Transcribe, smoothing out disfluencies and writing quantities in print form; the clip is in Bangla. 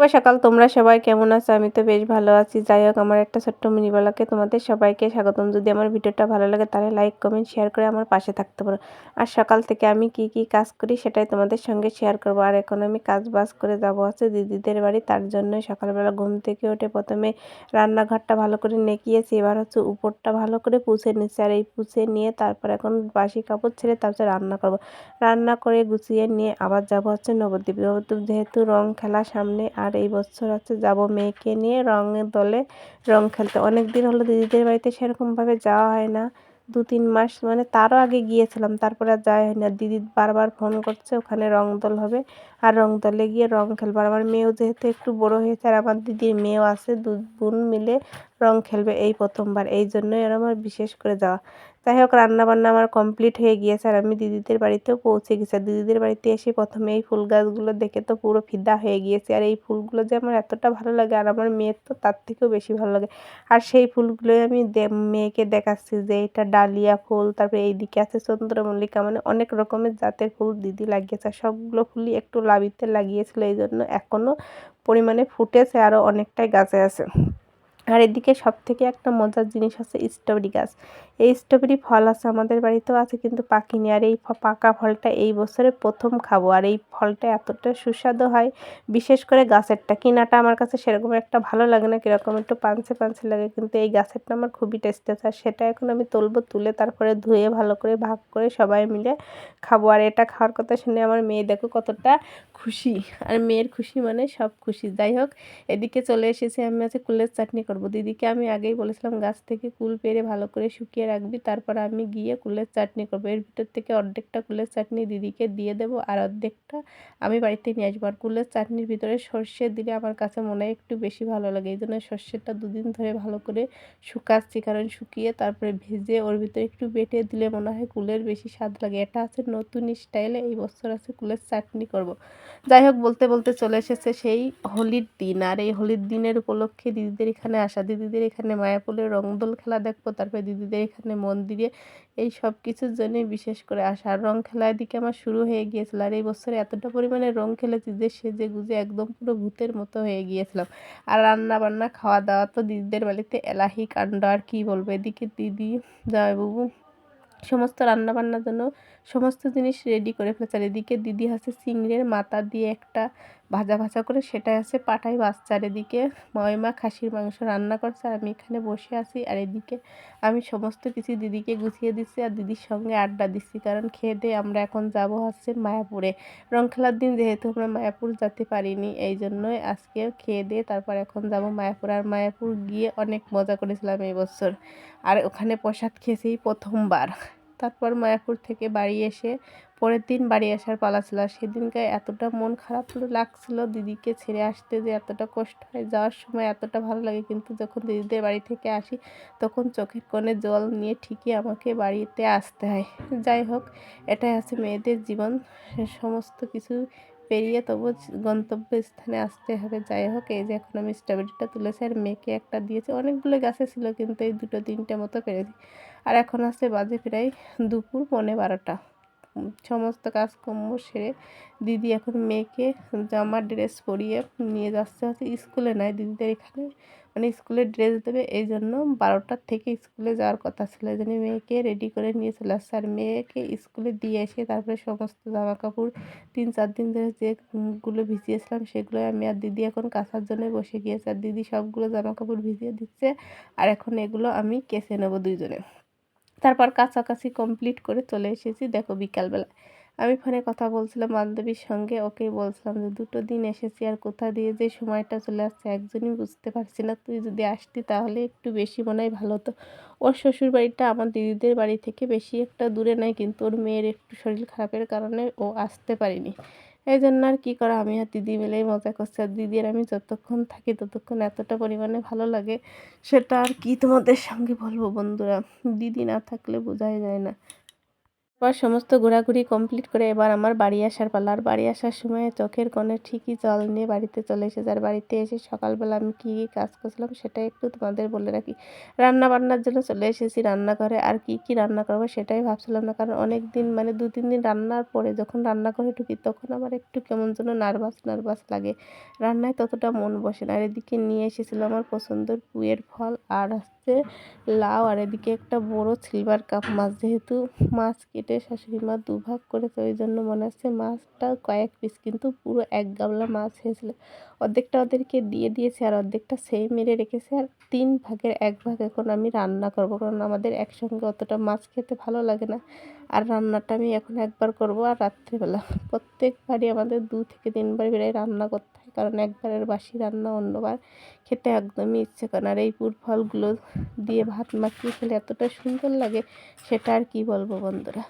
শুভ সকাল, তোমরা সবাই কেমন আছো? আমি তো বেশ ভালো আছি। যাই হোক, আমার একটা ছোট্ট মিনি ব্লগে তোমাদের সবাইকে স্বাগতম। যদি আমার ভিডিওটা ভালো লাগে তাহলে লাইক কমেন্ট শেয়ার করে আমার পাশে থাকতে পারো। আর সকাল থেকে আমি কি কি কাজ করি সেটাই তোমাদের সঙ্গে শেয়ার করবো। আর এখন আমি কাজ বাজ করে যাবো হচ্ছে দিদিদের বাড়ি। তার জন্য সকালবেলা ঘুম থেকে উঠে প্রথমে রান্নাঘরটা ভালো করে নেকিয়েছি। এবার হচ্ছে উপরটা ভালো করে পুছে নিচ্ছি। আর এই পুছে নিয়ে তারপর এখন বাসি কাপড় ছেড়ে তারপর রান্না করব। রান্না করে গুছিয়ে নিয়ে আবার যাব হচ্ছে নবদ্বীপ। নবদ্বীপ যেহেতু রং খেলা সামনে, আর এই বছর হচ্ছে যাব মেয়েকে নিয়ে রঙের দলে রং খেলতে। অনেক দিন হলো দিদিদের বাড়িতে সেরকমভাবে যাওয়া হয় না। 2-3 মাস মানে তারও আগে গিয়েছিলাম, তারপরে আর যাওয়া হয় না। দিদি বারবার ফোন করছে ওখানে রং দোল হবে, আর রং দলে গিয়ে রং খেলবো। আর আমার মেয়েও যেহেতু একটু বড় হয়েছে, আর আমার দিদির মেয়েও আছে, 2 বোন মিলে রং খেলবে এই প্রথমবার। এই জন্যই আর আমার বিশেষ করে যাওয়া। যাই হোক, রান্নাবান্না আমার কমপ্লিট হয়ে গিয়েছে, আর আমি দিদিদের বাড়িতেও পৌঁছে গেছি। আর দিদিদের বাড়িতে এসে প্রথমে এই ফুল গাছগুলো দেখে তো পুরো ফিদা হয়ে গিয়েছে। আর এই ফুলগুলো যে আমার এতটা ভালো লাগে, আর আমার মেয়ের তো তার থেকেও বেশি ভালো লাগে। আর সেই ফুলগুলোই আমি মেয়েকে দেখাচ্ছি যে এটা ডালিয়া ফুল, তারপরে এইদিকে আছে চন্দ্রমল্লিকা, মানে অনেক রকমের জাতের ফুল দিদি লাগিয়েছে। আর সবগুলো ফুলই একটু লাবিতে লাগিয়েছিল, এই জন্য এখনও পরিমাণে ফুটেছে, আরও অনেকটাই গাছে আছে। আর এদিকে সবথেকে একটা মজার জিনিস হচ্ছে স্ট্রবেরি গাছ। এই স্ট্রবেরি ফল আছে, আমাদের বাড়িতেও আছে, কিন্তু পাকেনি। আর এই পাকা ফলটা এই বছরে প্রথম খাবো। আর এই ফলটা এতটা সুস্বাদু হয়, বিশেষ করে গাছেরটা। কিনাটা আমার কাছে সেরকম একটা ভালো লাগে না, কীরকম একটু পানসে পানসে লাগে, কিন্তু এই গাছেরটা আমার খুবই টেস্টি আছে। আর সেটা এখন আমি তুলবো, তুলে তারপরে ধুয়ে ভালো করে ভাগ করে সবাই মিলে খাবো। আর এটা খাওয়ার কথা শুনে আমার মেয়ে দেখো কতটা খুশি। আর মেয়ের খুশি মানে সব খুশি। যাই হোক, এদিকে চলে এসেছি আমি আজকে কুলের চাটনি করব। দিদিকে আমি আগেই বলেছিলাম গাছ থেকে কুল পেড়ে ভালো করে শুকিয়ে রাখবি, তারপর আমি গিয়ে কুলের চাটনি করব। এর ভিতর থেকে অর্ধেকটা কুলের চাটনি দিদিকে দিয়ে দেবো, আর অর্ধেকটা আমি বাড়িতে নিয়ে আসবো। আর কুলের চাটনির ভিতরে সর্ষে দিলে আমার কাছে মনে হয় একটু বেশি ভালো লাগে, এই জন্য সর্ষেটা 2 দিন ধরে ভালো করে শুকাচ্ছি। কারণ শুকিয়ে তারপরে ভেজে ওর ভিতরে একটু বেটে দিলে মনে হয় কুলের বেশি স্বাদ লাগে। এটা আছে নতুন স্টাইলে, এই বছর আছে কুলের চাটনি করব। যাই হোক, বলতে বলতে চলে এসেছে সেই হোলির দিন। আর এই হোলির দিনের উপলক্ষে দিদিদের এখানে আসা, দিদিদের এখানে মায়াপুরের রংদোল খেলা দেখবো, তারপরে দিদিদের এখানে মন্দিরে এই সব কিছুর জন্যই বিশেষ করে আসা। আর রং খেলার দিকে আমার শুরু হয়ে গিয়েছিল। আর এই বছরে এতটা পরিমাণে রং খেলেছি যে সেজে গুজে একদম পুরো ভূতের মতো হয়ে গিয়েছিলাম। আর রান্না বান্না খাওয়া দাওয়া তো দিদিদের বাড়িতে এলাহি কাণ্ড, আর কী বলবো। এদিকে দিদি জামাইবাবু সমস্ত রান্নাবান্নার জন্য সমস্ত জিনিস রেডি করে ফেলেছে। আর এদিকে দিদি হচ্ছে চিংড়ির মাথা দিয়ে একটা ভাজা ভাজা করে সেটাই আছে পাঠাই বাচ্চা। আর এদিকে ময়মা খাসির মাংস রান্না করছে, আর আমি এখানে বসে আছি। আর এদিকে আমি সমস্ত কিছু দিদিকে গুছিয়ে দিচ্ছি, আর দিদির সঙ্গে আড্ডা দিচ্ছি। কারণ খেয়ে দিয়ে আমরা এখন যাব হচ্ছে মায়াপুরে। রং খেলার দিন যেহেতু আমরা মায়াপুর যেতে পারিনি, এই জন্যই আজকে খেয়ে দিয়ে তারপর এখন যাব মায়াপুর। আর মায়াপুর গিয়ে অনেক মজা করেছিলাম এই বছর। আর ওখানে প্রসাদ খেয়েছি প্রথমবার। তারপর মায়াপুর থেকে বাড়ি এসে পরের দিন বাড়ি আসার পালা ছিল। আর সেদিনকে এতটা মন খারাপ লাগছিল দিদিকে ছেড়ে আসতে, যে এতটা কষ্ট হয়। যাওয়ার সময় এতটা ভালো লাগে, কিন্তু যখন দিদিদের বাড়ি থেকে আসি তখন চোখের কোণে জল নিয়ে ঠিকই আমাকে বাড়িতে আসতে হয়। যাই হোক, এটাই আছে মেয়েদের জীবন, সমস্ত কিছু পেরিয়ে তবু গন্তব্যস্থানে আসতে হবে। যাই হোক, এই যে এখন আমি স্ট্রবেরিটা তুলেছি, আর মেয়েকে একটা দিয়েছি। অনেকগুলো গাছে ছিল, কিন্তু এই 2-3টে মতো পেরেছি। আর এখন আছে বাজে প্রায় দুপুর 11:15। সমস্ত কাজকর্ম সেরে দিদি এখন মেয়েকে জামা ড্রেস পরিয়ে নিয়ে যাচ্ছে হচ্ছে স্কুলে, নয় দিদিদের এখানে, মানে স্কুলে ড্রেস দেবে। এই জন্য 12টার থেকে স্কুলে যাওয়ার কথা ছিল, এই জন্য মেয়েকে রেডি করে নিয়ে চলে আসছে। আর মেয়েকে স্কুলে দিয়ে এসে তারপরে সমস্ত জামা কাপড় 3-4 দিন ধরে যেগুলো ভিজিয়েছিলাম সেগুলো আমি আর দিদি এখন কাচার জন্য বসে গিয়েছে। আর দিদি সবগুলো জামা কাপড় ভিজিয়ে দিচ্ছে, আর এখন এগুলো আমি কেচে নেবো দুইজনে। তারপর কাছাকাছি কমপ্লিট করে চলে এসেছি। দেখো, বিকালবেলা আমি ফোনে কথা বলছিলাম বান্ধবীর সঙ্গে, ওকেই বলছিলাম যে 2টো দিন এসেছি, আর কোথা দিয়ে যে সময়টা চলে আসছে একজনই বুঝতে পারছি না। তুই যদি আসতি তাহলে একটু বেশি মনে হয় ভালো হতো। ওর শ্বশুরবাড়িটা আমার দিদিদের বাড়ি থেকে বেশি একটা দূরে নয়, কিন্তু ওর মেয়ের একটু শরীর খারাপের কারণে ও আসতে পারিনি। এই জন্য আর কী করা, আমি আর দিদি মিলেই মজা করছি। আর দিদি আর আমি যতক্ষণ থাকি ততক্ষণ এতটা পরিমাণে ভালো লাগে, সেটা আর কি তোমাদের সঙ্গে বলবো বন্ধুরা। দিদি না থাকলে বোঝাই যায় না। সমস্ত ঘোরাঘুরি কমপ্লিট করে এবার আমার বাড়ি আসার পালা। আর বাড়ি আসার সময় চোখের কোণে ঠিকই জল নিয়ে বাড়িতে চলে এসেছে। আর বাড়িতে এসে সকালবেলা আমি কী কী কাজ করছিলাম সেটাই একটু তোমাদের বলে রাখি। রান্না বান্নার জন্য চলে এসেছি রান্নাঘরে। আর কি কি রান্না করবো সেটাই ভাবছিলাম না, কারণ অনেক দিন মানে 2-3 দিন রান্নার পরে যখন রান্নাঘরে ঢুকি তখন আমার একটু কেমন যেন নার্ভাস নার্ভাস লাগে, রান্নায় ততটা মন বসে না। আর এদিকে নিয়ে এসেছিলো আমার পছন্দের পুঁইয়ের ফল আর হচ্ছে লাউ, আর এদিকে একটা বড় সিলভার কাপ মাছ। যেহেতু মাছ কেটে শাশুড়ি মা দুভাগ করেছে ওই জন্য মনে হচ্ছে মাছটা কয়েক পিস, কিন্তু পুরো এক গামলা মাছ হয়েছিল। অর্ধেকটা ওদেরকে দিয়ে দিয়েছে আর অর্ধেকটা সেই মেরে রেখেছে। আর 3 ভাগের 1 ভাগ এখন আমি রান্না করব, কারণ আমাদের একসঙ্গে অতটা মাছ খেতে ভালো লাগে না। আর রান্নাটা আমি এখন একবার করব আর রাত্রিবেলা। প্রত্যেকবারই আমাদের 2 থেকে 3 বার বেড়ে রান্না করতে হয়, কারণ একবারের বাসি রান্না অন্যবার খেতে একদমই ইচ্ছে করে না। আর এই পুর ফলগুলো দিয়ে ভাত মাখিয়ে খেলে এতটা সুন্দর লাগে, সেটা আর কি বলবো বন্ধুরা।